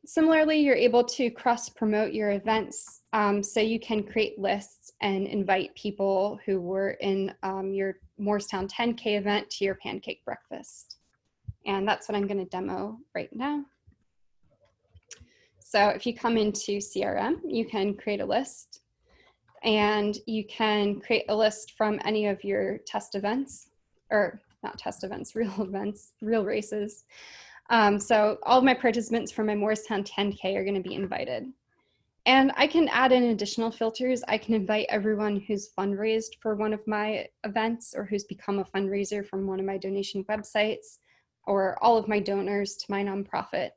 Similarly, you're able to cross-promote your events, so you can create lists and invite people who were in your Moorestown 10K event to your pancake breakfast. And that's what I'm going to demo right now. So if you come into CRM, you can create a list, and you can create a list from any of your test events, or not test events, real events, real races. So all of my participants from my Moorestown 10K are going to be invited. And I can add in additional filters. I can invite everyone who's fundraised for one of my events or who's become a fundraiser from one of my donation websites, or all of my donors to my nonprofit.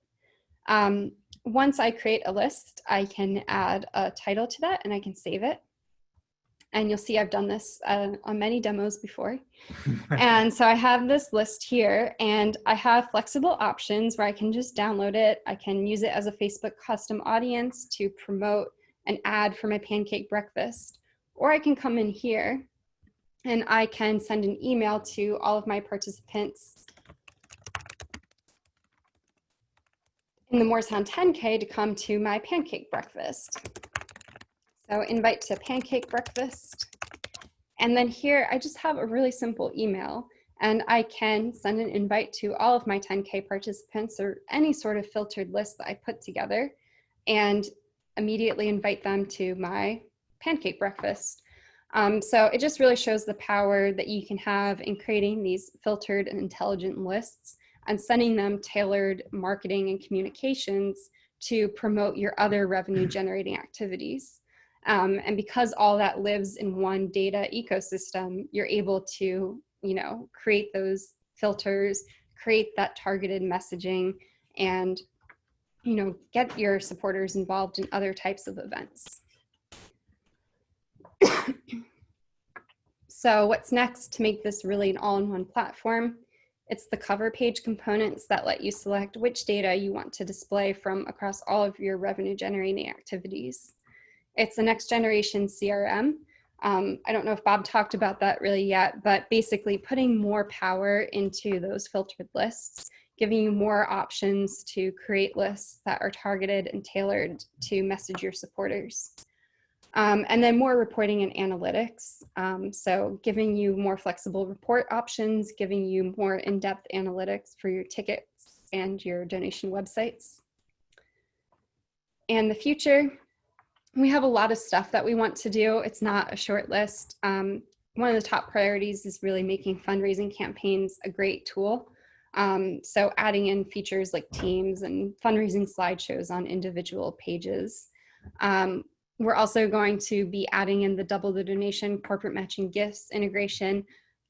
Once I create a list, I can add a title to that and I can save it. And you'll see I've done this on many demos before. And so I have this list here, and I have flexible options where I can just download it. I can use it as a Facebook custom audience to promote an ad for my pancake breakfast. Or I can come in here and I can send an email to all of my participants in the Moorestown 10K to come to my pancake breakfast. So invite to pancake breakfast. And then here, I just have a really simple email, and I can send an invite to all of my 10K participants or any sort of filtered list that I put together, and immediately invite them to my pancake breakfast. So it just really shows the power that you can have in creating these filtered and intelligent lists and sending them tailored marketing and communications to promote your other revenue generating activities. And because all that lives in one data ecosystem, you're able to, you know, create those filters, create that targeted messaging, and, you know, get your supporters involved in other types of events. So what's next to make this really an all-in-one platform? It's the cover page components that let you select which data you want to display from across all of your revenue generating activities. It's the next generation CRM. I don't know if Bob talked about that really yet, but basically putting more power into those filtered lists, giving you more options to create lists that are targeted and tailored to message your supporters. And then more reporting and analytics. So giving you more flexible report options, giving you more in-depth analytics for your tickets and your donation websites. And the future, we have a lot of stuff that we want to do. It's not a short list. One of the top priorities is really making fundraising campaigns a great tool. So adding in features like teams and fundraising slideshows on individual pages. We're also going to be adding in the double the donation corporate matching gifts integration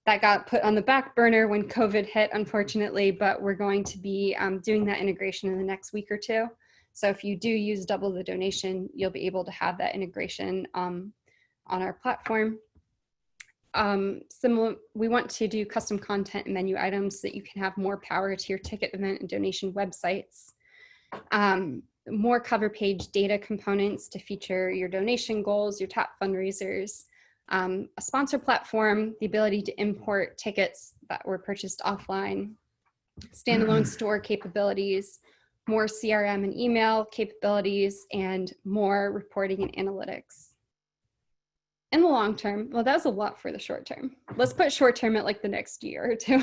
that got put on the back burner when COVID hit, unfortunately, but we're going to be doing that integration in the next week or two. So if you do use double the donation, you'll be able to have that integration on our platform. We want to do custom content and menu items so that you can have more power to your ticket event and donation websites. More cover page data components to feature your donation goals, your top fundraisers, a sponsor platform, the ability to import tickets that were purchased offline, standalone store capabilities, more CRM and email capabilities, and more reporting and analytics. In the long term, well, that's a lot for the short term. Let's put short term at like the next year or two.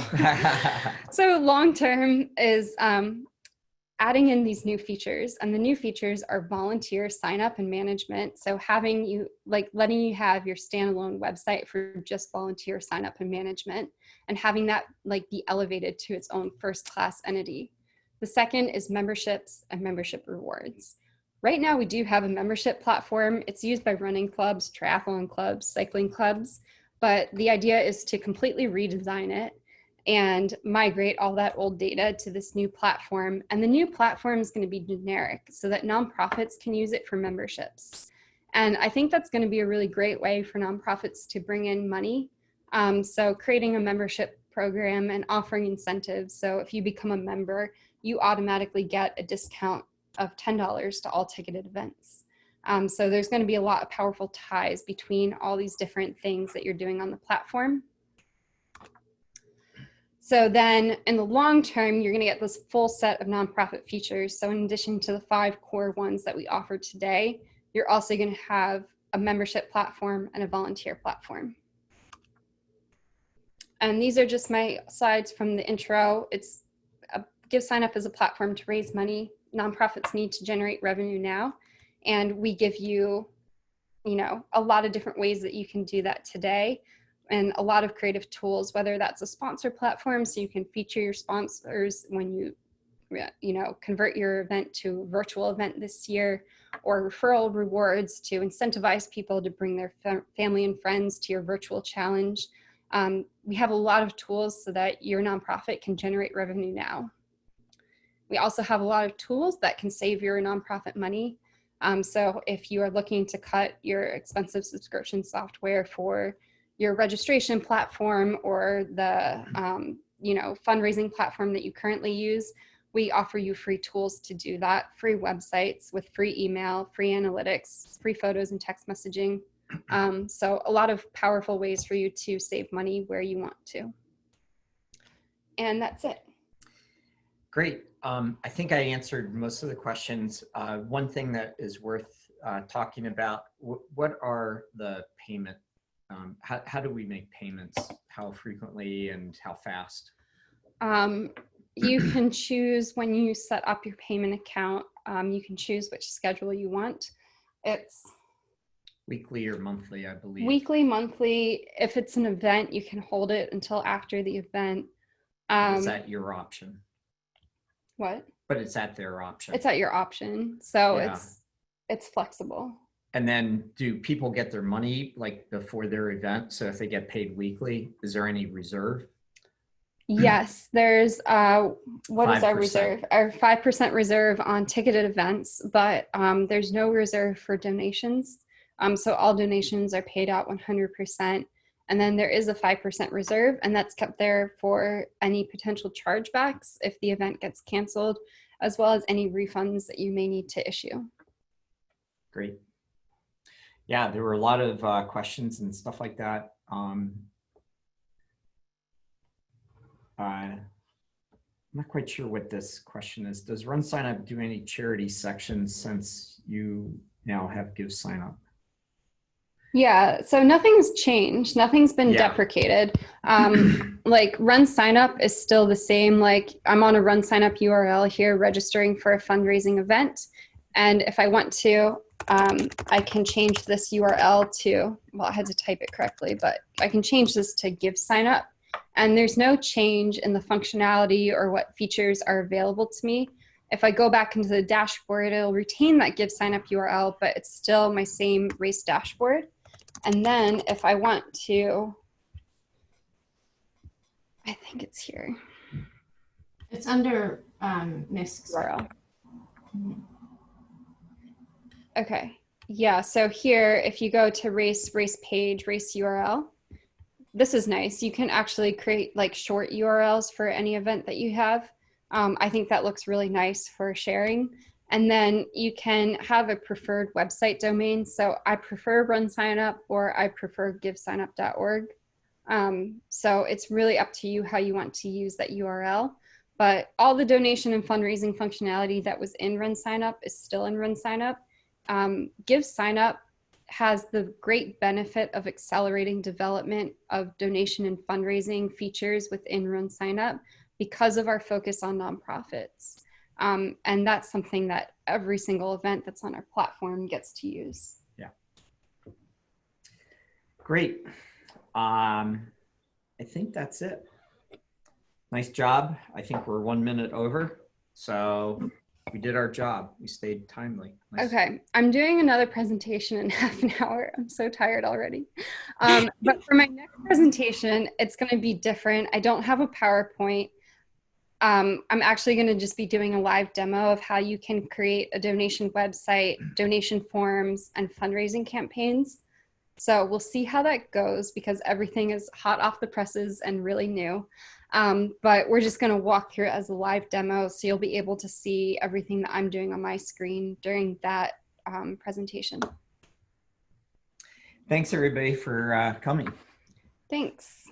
So long term is adding in these new features, and the new features are volunteer sign up and management. So having you, like letting you have your standalone website for just volunteer sign up and management, and having that like be elevated to its own first class entity. The second is memberships and membership rewards. Right now we do have a membership platform. It's used by running clubs, triathlon clubs, cycling clubs, but the idea is to completely redesign it and migrate all that old data to this new platform. And the new platform is going to be generic so that nonprofits can use it for memberships. And I think that's going to be a really great way for nonprofits to bring in money. So creating a membership program and offering incentives. So if you become a member, you automatically get a discount of $10 to all ticketed events. So there's going to be a lot of powerful ties between all these different things that you're doing on the platform. So then in the long term, you're going to get this full set of nonprofit features. So in addition to the 5 core ones that we offer today, you're also going to have a membership platform and a volunteer platform. And these are just my slides from the intro. It's GiveSignup is a platform to raise money. Nonprofits need to generate revenue now. And we give you, a lot of different ways that you can do that today, and a lot of creative tools, whether that's a sponsor platform so you can feature your sponsors when you convert your event to a virtual event this year, or referral rewards to incentivize people to bring their family and friends to your virtual challenge. We have a lot of tools so that your nonprofit can generate revenue now. We also have a lot of tools that can save your nonprofit money. So if you are looking to cut your expensive subscription software for your registration platform or the fundraising platform that you currently use, we offer you free tools to do that, free websites with free email, free analytics, free photos and text messaging. So a lot of powerful ways for you to save money where you want to. And that's it. Great. I think I answered most of the questions. One thing that is worth talking about, what are the payment? How do we make payments? How frequently and how fast? You can choose when you set up your payment account. You can choose which schedule you want. It's weekly or monthly, I believe. Weekly, monthly. If it's an event, you can hold it until after the event. Is that your option? What? But it's at their option. It's at your option. So yeah. It's flexible. And then do people get their money like before their event? So if they get paid weekly, is there any reserve? Yes, there's, what is our reserve? Our 5% reserve on ticketed events, but there's no reserve for donations. So all donations are paid out 100%. And then there is a 5% reserve, and that's kept there for any potential chargebacks if the event gets canceled, as well as any refunds that you may need to issue. Great. Yeah, there were a lot of questions and stuff like that. I'm not quite sure what this question is. Does RunSignup do any charity sections since you now have GiveSignup? Yeah, so nothing's changed. Nothing's been Yeah. deprecated. Like RunSignup is still the same. Like I'm on a RunSignup URL here registering for a fundraising event. And if I want to, I can change this URL to, well, I had to type it correctly, but I can change this to GiveSignup. And there's no change in the functionality or what features are available to me. If I go back into the dashboard, it'll retain that GiveSignup URL, but it's still my same race dashboard. And then if I want to, I think it's here. It's under MISC's URL. Okay. Yeah. So here, if you go to race page, race URL, this is nice. You can actually create like short URLs for any event that you have. I think that looks really nice for sharing. And then you can have a preferred website domain. So I prefer RunSignup or I prefer GiveSignup.org. So it's really up to you how you want to use that URL. But all the donation and fundraising functionality that was in RunSignup is still in RunSignup. GiveSignup has the great benefit of accelerating development of donation and fundraising features within RunSignup because of our focus on nonprofits. And that's something that every single event that's on our platform gets to use. Yeah. Great. I think that's it. Nice job. I think we're 1 minute over. So we did our job. We stayed timely. Nice. Okay, I'm doing another presentation in half an hour. I'm so tired already. But for my next presentation, it's going to be different. I don't have a PowerPoint. I'm actually going to just be doing a live demo of how you can create a donation website, donation forms, and fundraising campaigns. So we'll see how that goes because everything is hot off the presses and really new. But we're just going to walk through it as a live demo, so you'll be able to see everything that I'm doing on my screen during that presentation. Thanks, everybody, for coming. Thanks.